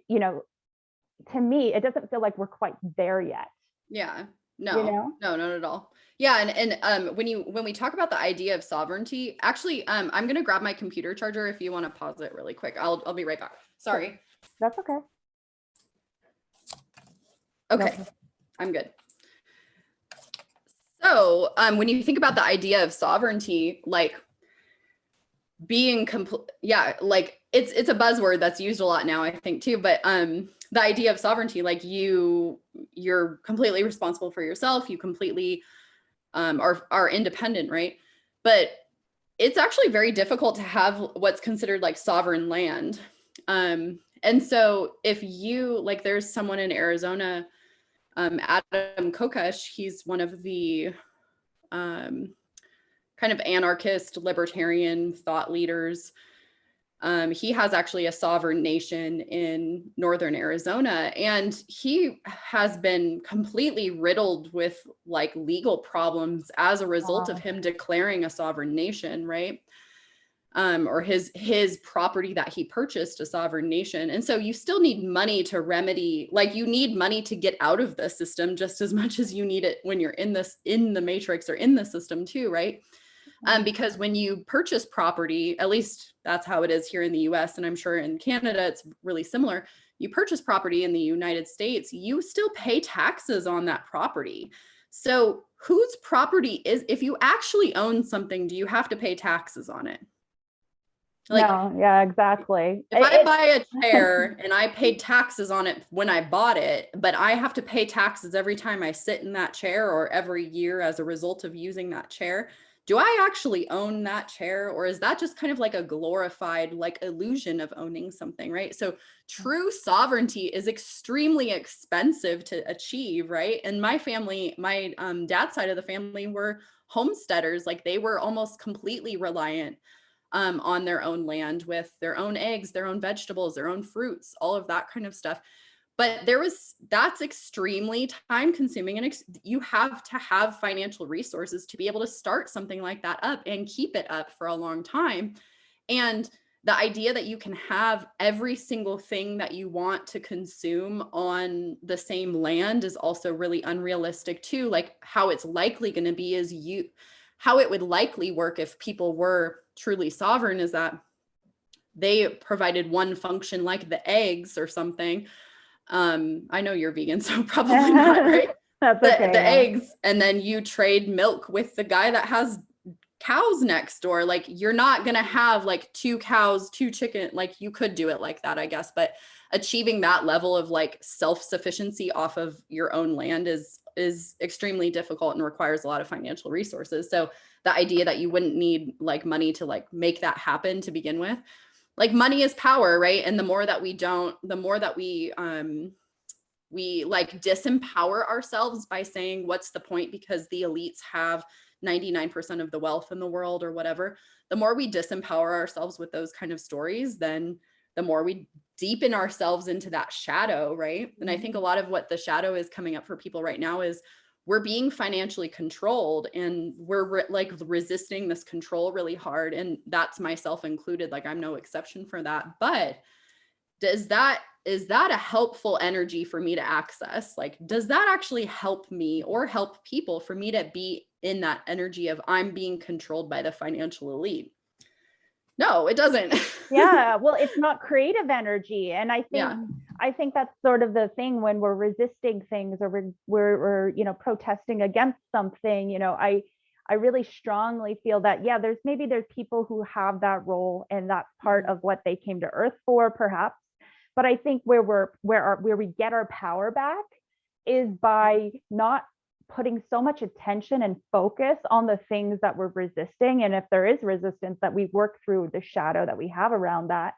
To me, it doesn't feel like we're quite there yet, Yeah. you No, know? no, not at all. Yeah. And when we talk about the idea of sovereignty, actually, I'm gonna grab my computer charger if you want to pause it really quick. I'll be right back. Sure. Sorry. That's okay. Okay, No. I'm good. So, when you think about the idea of sovereignty, like being complete, yeah, like it's a buzzword that's used a lot now, I think too. But the idea of sovereignty, like you're completely responsible for yourself. You completely are independent, right? But it's actually very difficult to have what's considered like sovereign land. And so if you like, there's someone in Arizona, Adam Kokesh, he's one of the um, kind of anarchist libertarian thought leaders. He has actually a sovereign nation in northern Arizona, and he has been completely riddled with like legal problems as a result of Wow. him declaring a sovereign nation, right? Or his property that he purchased a sovereign nation. And so you still need money to remedy, like you need money to get out of the system just as much as you need it when you're in the matrix or in the system too, right? Because when you purchase property, at least that's how it is here in the US, and I'm sure in Canada it's really similar. You purchase property in the United States, you still pay taxes on that property. So whose property is, if you actually own something, do you have to pay taxes on it? Like No, yeah, exactly. if I buy a chair and I paid taxes on it when I bought it, but I have to pay taxes every time I sit in that chair or every year as a result of using that chair, do I actually own that chair, or is that just kind of like a glorified like illusion of owning something, right? So true sovereignty is extremely expensive to achieve, right? And my family, my dad's side of the family were homesteaders, like they were almost completely reliant on their own land with their own eggs, their own vegetables, their own fruits, all of that kind of stuff. But that's extremely time consuming, and you have to have financial resources to be able to start something like that up and keep it up for a long time. And the idea that you can have every single thing that you want to consume on the same land is also really unrealistic too. Like how it's likely going to be is how it would likely work if people were truly sovereign is that they provided one function like the eggs or something. I know you're vegan, so probably not, right? That's The okay. the Yeah. eggs, and then you trade milk with the guy that has cows next door. Like you're not gonna have like 2 cows, 2 chicken. Like you could do it like that, I guess, but achieving that level of like self-sufficiency off of your own land is extremely difficult and requires a lot of financial resources. So the idea that you wouldn't need like money to like make that happen to begin with, like money is power, right? And the more that we don't, the more that we like disempower ourselves by saying what's the point because the elites have 99% of the wealth in the world or whatever. The more we disempower ourselves with those kind of stories, then the more we deepen ourselves into that shadow, right? And I think a lot of what the shadow is coming up for people right now is we're being financially controlled, and we're like resisting this control really hard, and that's myself included. Like I'm no exception for that. But is that a helpful energy for me to access? Like does that actually help me or help people for me to be in that energy of I'm being controlled by the financial elite? No, it doesn't. Yeah, well, it's not creative energy, and Yeah. I think that's sort of the thing when we're resisting things or we're protesting against something. I really strongly feel that, yeah, there's people who have that role and that's part of what they came to Earth for, perhaps. But I think where we get our power back is by not putting so much attention and focus on the things that we're resisting. And if there is resistance, that we work through the shadow that we have around that.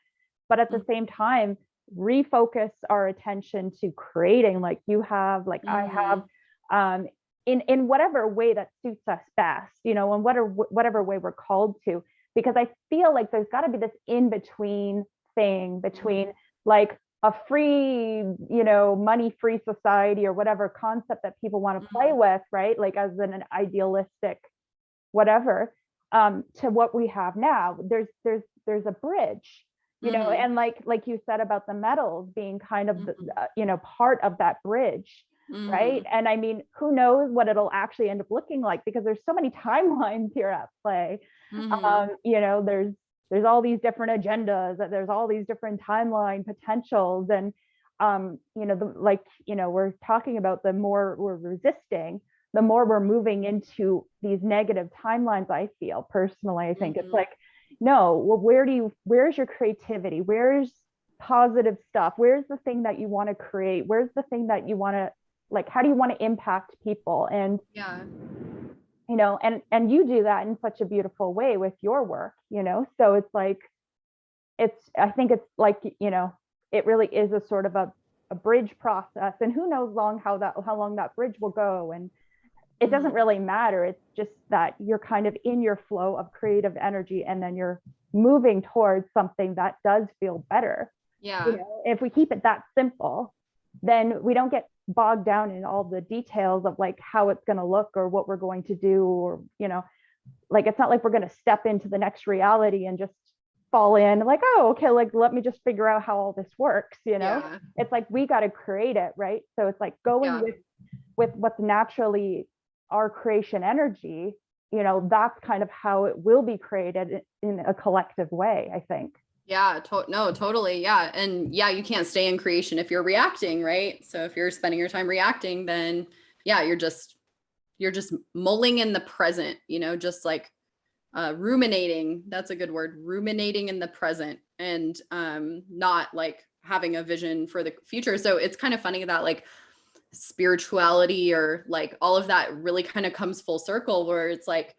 But at the same time, refocus our attention to creating, like you have, like I have, in whatever way that suits us best, in whatever way we're called to. Because I feel like there's got to be this in between thing between like a free, money free society or whatever concept that people want to play with, right? Like as an idealistic whatever, to what we have now. There's a bridge, and like you said about the metals being kind of part of that bridge, right? And I mean, who knows what it'll actually end up looking like, because there's so many timelines here at play. There's all these different agendas, there's all these different timeline potentials, and we're talking about, the more we're resisting, the more we're moving into these negative timelines. I feel personally, I think it's like, no, well, where's your creativity? Where's positive stuff? Where's the thing that you want to create? Where's the thing that you want to, like, how do you want to impact people? And and you do that in such a beautiful way with your work, so it's like, I think it's like, it really is a sort of a bridge process, and who knows how long that bridge will go. And it doesn't really matter. It's just that you're kind of in your flow of creative energy, and then you're moving towards something that does feel better. If we keep it that simple, then we don't get bogged down in all the details of like how it's going to look or what we're going to do, or like it's not like we're going to step into the next reality and just fall in like, oh, okay, like let me just figure out how all this works. It's like we got to create it, right? So it's like going with what's naturally our creation energy. That's kind of how it will be created in a collective way, I think. Yeah, no, totally. Yeah. And yeah, you can't stay in creation if you're reacting, right? So if you're spending your time reacting, then yeah, you're just mulling in the present, just like ruminating. That's a good word. Ruminating in the present, and not like having a vision for the future. So it's kind of funny that like spirituality or like all of that really kind of comes full circle, where it's like,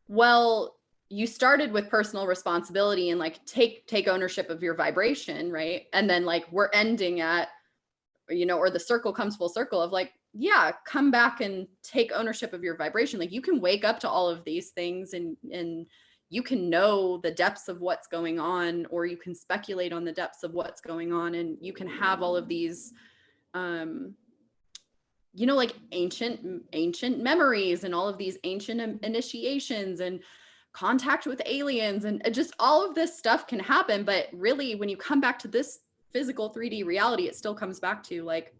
well, you started with personal responsibility and like take ownership of your vibration, right? And then like we're ending at, or the circle comes full circle of like, yeah, come back and take ownership of your vibration. Like you can wake up to all of these things and you can know the depths of what's going on, or you can speculate on the depths of what's going on, and you can have all of these like ancient memories and all of these ancient initiations and contact with aliens, and just all of this stuff can happen. But really, when you come back to this physical 3D reality, it still comes back to like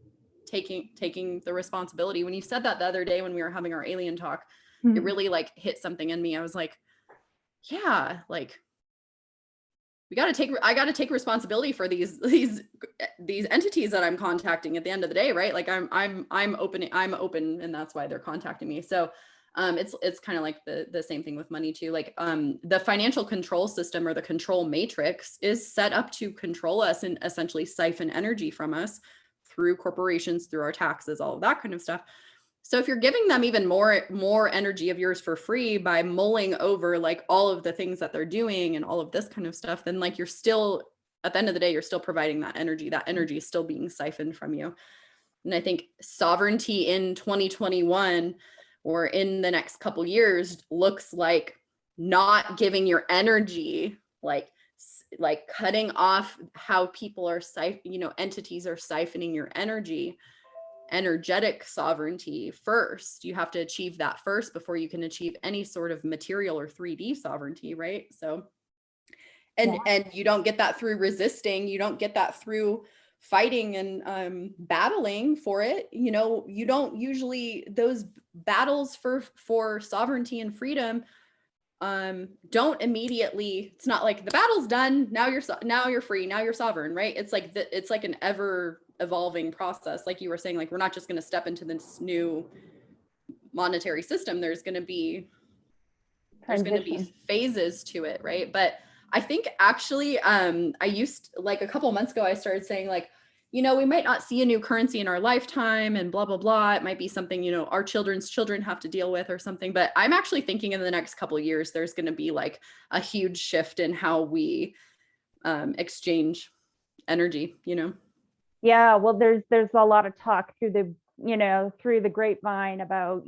taking the responsibility. When you said that the other day when we were having our alien talk, it really like hit something in me. I was like, yeah, like I got to take responsibility for these entities that I'm contacting at the end of the day, right? Like I'm open, and that's why they're contacting me. So it's kind of like the same thing with money too. Like the financial control system, or the control matrix, is set up to control us and essentially siphon energy from us through corporations, through our taxes, all of that kind of stuff. So if you're giving them even more energy of yours for free by mulling over like all of the things that they're doing and all of this kind of stuff, then like you're still, at the end of the day, you're still providing that energy. That energy is still being siphoned from you. And I think sovereignty in 2021 or in the next couple years looks like not giving your energy, like cutting off how people are entities are siphoning your energetic sovereignty first. You have to achieve that first before you can achieve any sort of material or 3D sovereignty, right? So and you don't get that through resisting, you don't get that through fighting and battling for it. You don't usually, those battles for sovereignty and freedom don't immediately, it's not like the battle's done, now you're free, now you're sovereign, right? It's like it's like an ever evolving process. Like you were saying, like we're not just going to step into this new monetary system. There's going to be phases to it, right? But I think actually I used, like a couple of months ago, I started saying like, we might not see a new currency in our lifetime and blah, blah, blah. It might be something, our children's children have to deal with or something. But I'm actually thinking in the next couple of years, there's going to be like a huge shift in how we exchange energy, Yeah, well, there's a lot of talk through the grapevine about,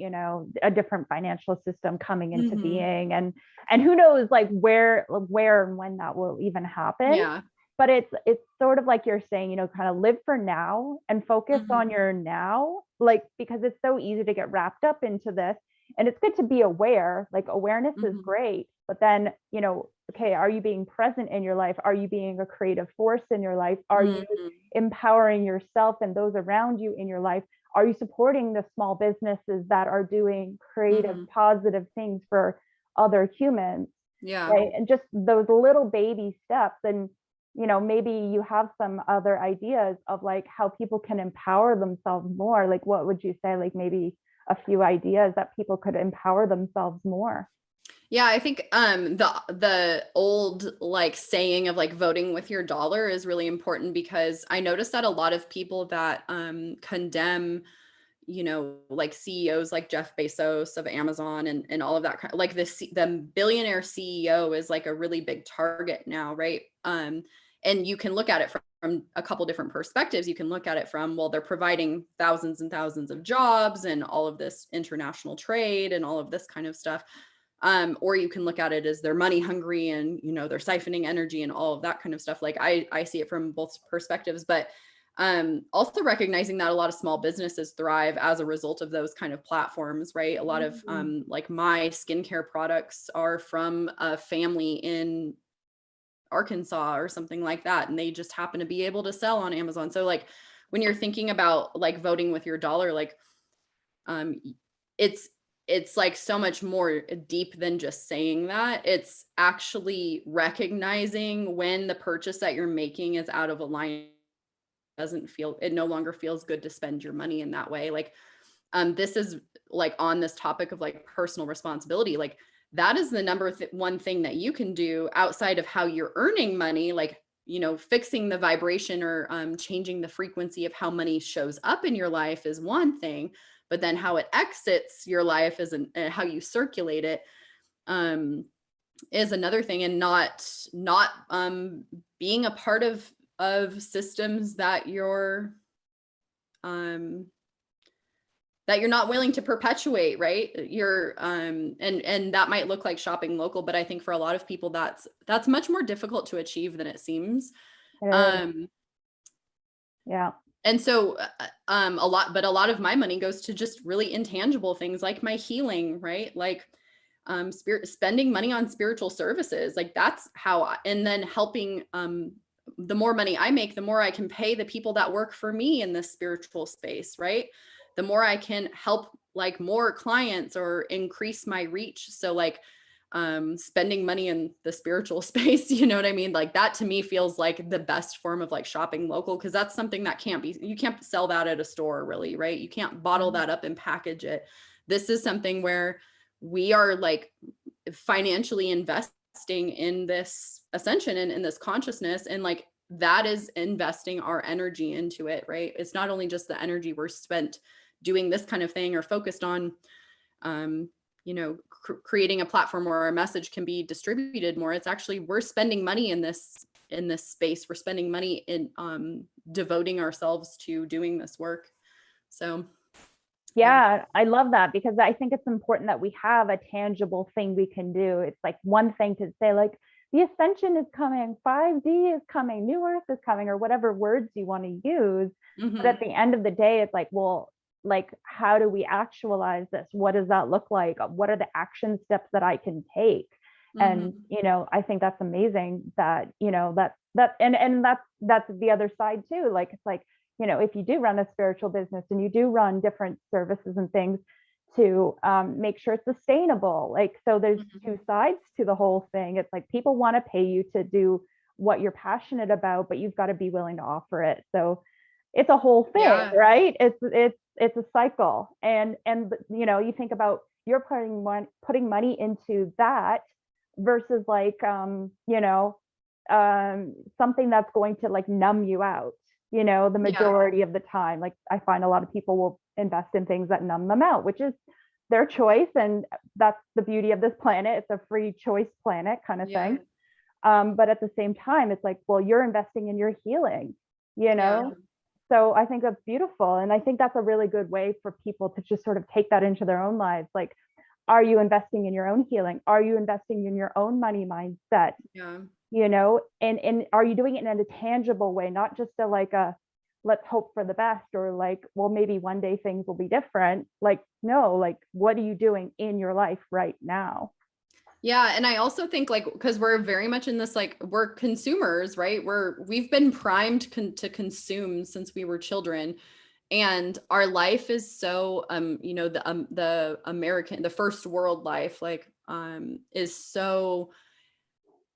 a different financial system coming into being, and who knows like where and when that will even happen. Yeah. But it's sort of like you're saying, kind of live for now and focus on your now, like, because it's so easy to get wrapped up into this. And it's good to be aware, like awareness is great, but then, okay, are you being present in your life? Are you being a creative force in your life? Are you empowering yourself and those around you in your life? Are you supporting the small businesses that are doing creative, positive things for other humans? Yeah. Right. And just those little baby steps. And, maybe you have some other ideas of like how people can empower themselves more. Like, what would you say? Like maybe a few ideas that people could empower themselves more. Yeah, I think the old like saying of like voting with your dollar is really important, because I noticed that a lot of people that condemn, like CEOs like Jeff Bezos of Amazon and all of that, like the billionaire CEO is like a really big target now, right? And you can look at it from a couple different perspectives. You can look at it from, well, they're providing thousands and thousands of jobs and all of this international trade and all of this kind of stuff. Or you can look at it as they're money hungry and, they're siphoning energy and all of that kind of stuff. Like I see it from both perspectives, but also recognizing that a lot of small businesses thrive as a result of those kind of platforms, right? A lot of like my skincare products are from a family in Arkansas or something like that, and they just happen to be able to sell on Amazon. So like when you're thinking about like voting with your dollar, like it's like so much more deep than just saying that. It's actually recognizing when the purchase that you're making is out of alignment. It no longer feels good to spend your money in that way. Like this is like on this topic of like personal responsibility, like that is the number one thing that you can do outside of how you're earning money, like fixing the vibration or changing the frequency of how money shows up in your life is one thing, but then how it exits your life how you circulate it is another thing. And not being a part of systems that that you're not willing to perpetuate, right? You're and that might look like shopping local, but I think for a lot of people that's much more difficult to achieve than it seems. It is. Um Yeah. and so a lot of my money goes to just really intangible things like my healing, right? Like spirit spending money on spiritual services. Like that's how and then helping the more money I make, the more I can pay the people that work for me in this spiritual space, right? The more I can help like more clients or increase my reach. So like spending money in the spiritual space, you know what I mean? Like that to me feels like the best form of like shopping local, because that's something that can't be, you can't sell that at a store really, right? You can't bottle that up and package it. This is something where we are like financially investing in this ascension and in this consciousness, and like that is investing our energy into it, right? It's not only just the energy we're spent doing this kind of thing or focused on you know, creating a platform where our message can be distributed more. It's actually we're spending money in this space. We're spending money in devoting ourselves to doing this work. So Yeah, I love that, because I think it's important that we have a tangible thing we can do. It's like one thing to say like the ascension is coming, 5D is coming, new earth is coming, or whatever words you want to use. But at the end of the day, it's like, well, like how do we actualize this? What does that look like? What are the action steps that I can take? And I think that's amazing that, and that's the other side too. Like it's like, if you do run a spiritual business and you do run different services and things, to make sure it's sustainable. Like, so there's two sides to the whole thing. It's like people want to pay you to do what you're passionate about, but you've got to be willing to offer it. So it's a whole thing, right? It's a cycle. And you think about you're putting money into that versus like something that's going to like numb you out, the majority of the time. Like I find a lot of people will invest in things that numb them out, which is their choice. And that's the beauty of this planet. It's a free choice planet kind of thing. But at the same time, it's like, well, you're investing in your healing, So I think that's beautiful. And I think that's a really good way for people to just sort of take that into their own lives. Like, are you investing in your own healing? Are you investing in your own money mindset? And are you doing it in a tangible way, not just a like a let's hope for the best, or like, well, maybe one day things will be different. Like, no, like what are you doing in your life right now? Yeah. And I also think like, because we're very much in this, like we're consumers, right? We've been primed to consume since we were children. And our life is so, the American, the first world life, like, is so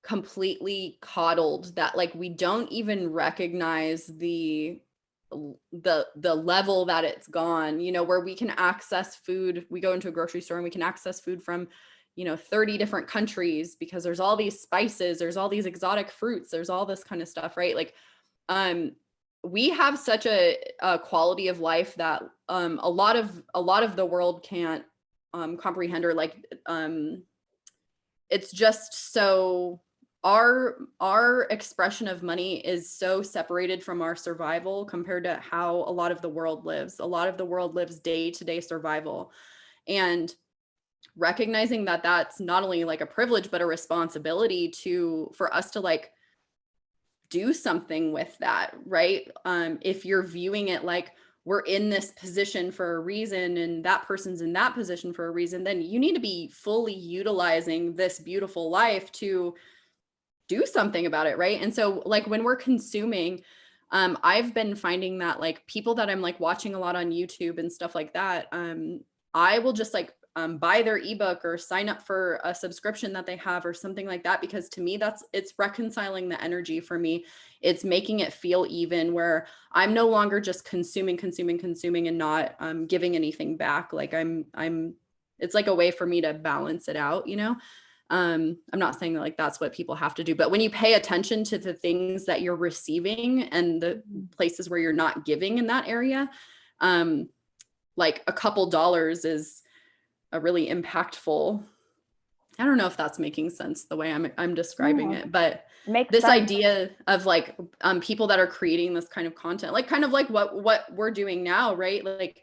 completely coddled that like, we don't even recognize the level that it's gone, where we can access food. We go into a grocery store and we can access food from 30 different countries because there's all these spices, there's all these exotic fruits, there's all this kind of stuff, right? Like we have such a quality of life that a lot of the world can't comprehend, or like it's just so our expression of money is so separated from our survival compared to how a lot of the world lives. A lot of the world lives day-to-day survival, and recognizing that that's not only like a privilege but a responsibility for us to like do something with that, right? If you're viewing it like we're in this position for a reason and that person's in that position for a reason, then you need to be fully utilizing this beautiful life to do something about it, right? And so like when we're consuming, I've been finding that like people that I'm like watching a lot on YouTube and stuff like that, I will just like buy their ebook or sign up for a subscription that they have or something like that, because to me it's reconciling the energy for me. It's making it feel even, where I'm no longer just consuming and not giving anything back. Like I'm it's like a way for me to balance it out, I'm not saying that like that's what people have to do, but when you pay attention to the things that you're receiving and the places where you're not giving in that area, like a couple dollars is a really impactful. I don't know if that's making sense the way I'm describing it, but this idea of like people that are creating this kind of content, like kind of like what we're doing now, right? Like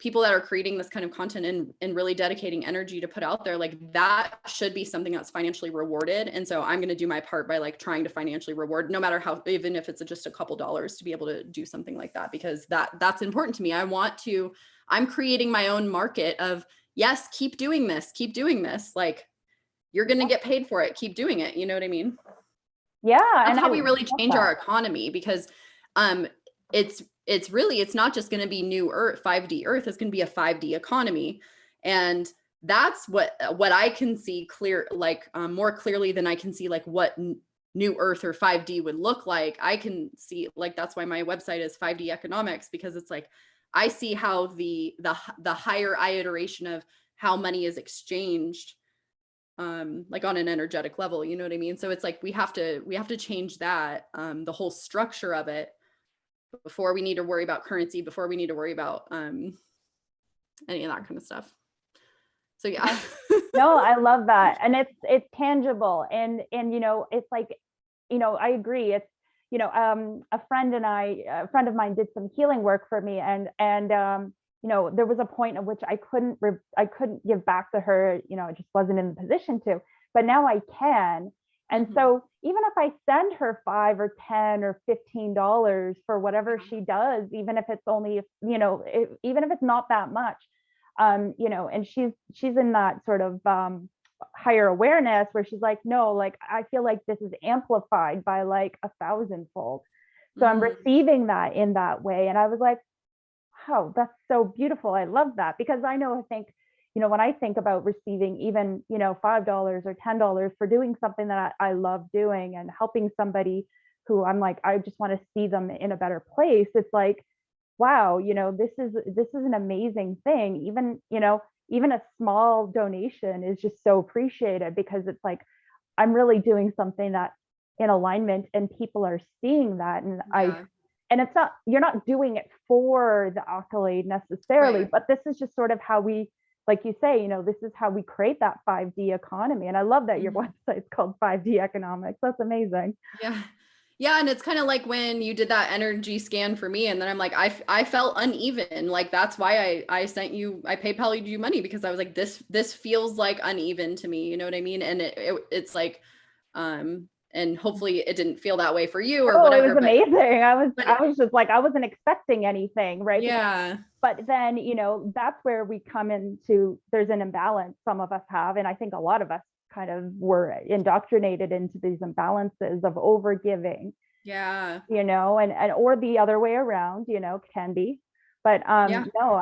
people that are creating this kind of content and really dedicating energy to put out there, like that should be something that's financially rewarded. And so I'm going to do my part by like trying to financially reward, no matter how, even if it's just a couple dollars, to be able to do something like that, because that's important to me. I'm creating my own market of, yes, keep doing this. Like you're going to get paid for it. Keep doing it. You know what I mean? Yeah. That's And how I we really love change that. our economy, because it's not just going to be new earth, 5D earth, it's going to be a 5D economy. And that's what I can see clear, like more clearly than I can see like what new earth or 5D would look like. I can see, like, that's why my website is 5D economics, because it's like I see how the higher iteration of how money is exchanged, like on an energetic level, you know what I mean? So it's like we have to change that, the whole structure of it, before we need to worry about currency, before we need to worry about any of that kind of stuff. So yeah. No, I love that. And it's tangible. And it's like, I agree. It's, a friend of mine did some healing work for me, and there was a point at which I couldn't give back to her, I just wasn't in the position to, but now I can. And so even if I send her $5 or $10 or $15 for whatever she does, even if it's only, even if it's not that much, and she's in that sort of higher awareness where she's like, no, like I feel like this is amplified by like 1,000-fold. So I'm receiving that in that way. And I was like, oh, that's so beautiful. I love that, because I think, when I think about receiving even, $5 or $10 for doing something that I love doing and helping somebody who I'm like, I just want to see them in a better place. It's like, wow, this is an amazing thing. Even a small donation is just so appreciated, because it's like, I'm really doing something that's in alignment and people are seeing that. And it's not, you're not doing it for the accolade necessarily, Right. but this is just sort of how we, like you say, this is how we create that 5D economy. And I love that your website's called 5D economics. That's amazing. Yeah. And it's kind of like when you did that energy scan for me, and then I'm like, I felt uneven. Like, that's why I sent you, I PayPal you money, because I was like, this feels like uneven to me. You know what I mean? And it's like, and hopefully it didn't feel that way for you or Oh, it whatever. was amazing. I but was just like, I wasn't expecting anything, right? yeah. But then, that's where we come into, there's an imbalance some of us have. And I think a lot of us kind of were indoctrinated into these imbalances of overgiving, Yeah. and or the other way around, can be. But no,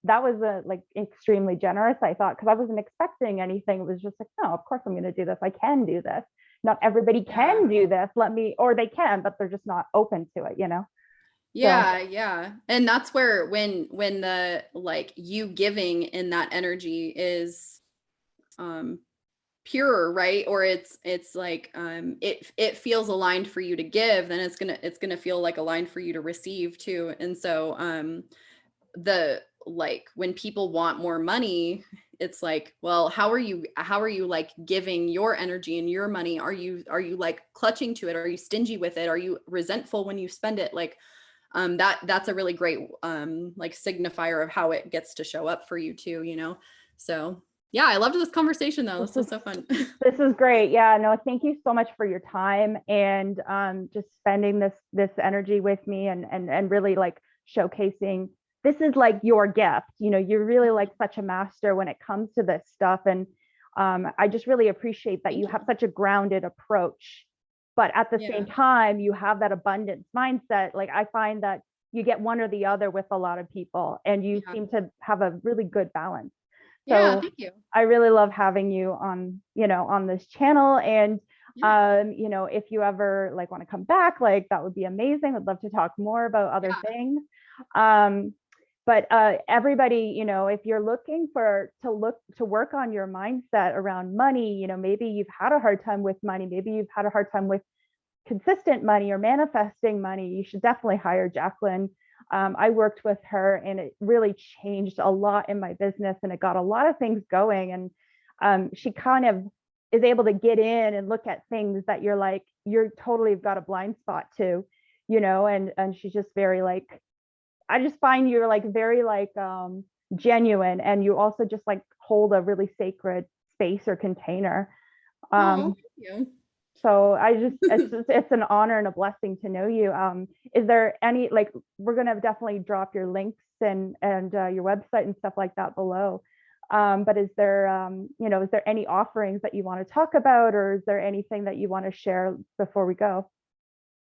that was like extremely generous, I thought, because I wasn't expecting anything. It was just like, no, of course I'm going to do this. I can do this. Not everybody can do this. Or they can, but they're just not open to it, Yeah, yeah. And that's where when the like you giving in that energy is pure, right? Or it's like it feels aligned for you to give, then it's gonna feel like aligned for you to receive too. And so the like when people want more money, it's like, well, how are you like giving your energy and your money? Are you like clutching to it? Are you stingy with it? Are you resentful when you spend it? Like that's a really great like signifier of how it gets to show up for you too, So yeah, I loved this conversation though. This was so fun. This is great. Yeah, no, thank you so much for your time and just spending this energy with me and really like showcasing. This is like your gift. You're really like such a master when it comes to this stuff. And I just really appreciate that you have such a grounded approach, but at the same time, you have that abundance mindset. Like I find that you get one or the other with a lot of people, and you seem to have a really good balance. Yeah, So thank you. I really love having you on, on this channel. And, if you ever like want to come back, like that would be amazing. I'd love to talk more about other things. But everybody, if you're looking to work on your mindset around money, maybe you've had a hard time with money, maybe you've had a hard time with consistent money or manifesting money, you should definitely hire Jacquelynne. I worked with her and it really changed a lot in my business, and it got a lot of things going. And she kind of is able to get in and look at things that you're totally got a blind spot to, and she's just very like, I just find you're like very like genuine, and you also just like hold a really sacred space or container. Oh, Um, thank you. so it's an honor and a blessing to know you. Is there any, like, we're gonna definitely drop your links and your website and stuff like that below. But is there is there any offerings that you want to talk about, or is there anything that you want to share before we go?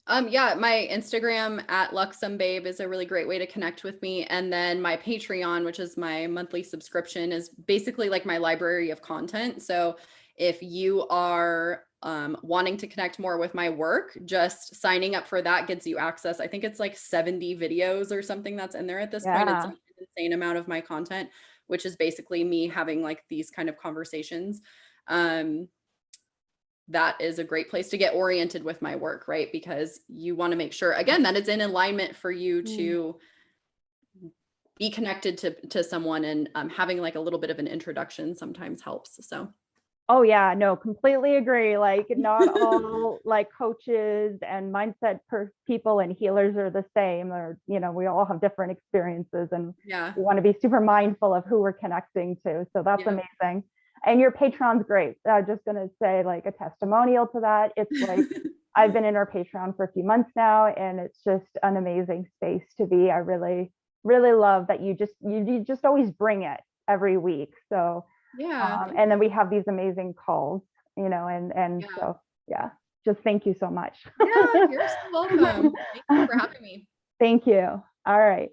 Yeah, my Instagram at LuxemBabe is a really great way to connect with me. And then my Patreon, which is my monthly subscription, is basically like my library of content. So if you are wanting to connect more with my work, just signing up for that gets you access. I think it's like 70 videos or something that's in there at this point. It's Yeah. like an insane amount of my content, which is basically me having like these kind of conversations. Um, that is a great place to get oriented with my work, right? Because you want to make sure, again, that it's in alignment for you Mm. to be connected to someone, and having like a little bit of an introduction sometimes helps. So Oh yeah, no, completely agree. Like not all like coaches and mindset people and healers are the same, or we all have different experiences, and yeah, we want to be super mindful of who we're connecting to. So that's yeah. amazing. And your Patreon's great. I'm just gonna say like a testimonial to that. It's like I've been in our Patreon for a few months now, and it's just an amazing space to be. I really, really love that you just always bring it every week. So Yeah, thank and then we you. have these amazing calls, and Yeah, so yeah, just thank you so much. yeah, you're so welcome. Thank you for having me. Thank you. All right.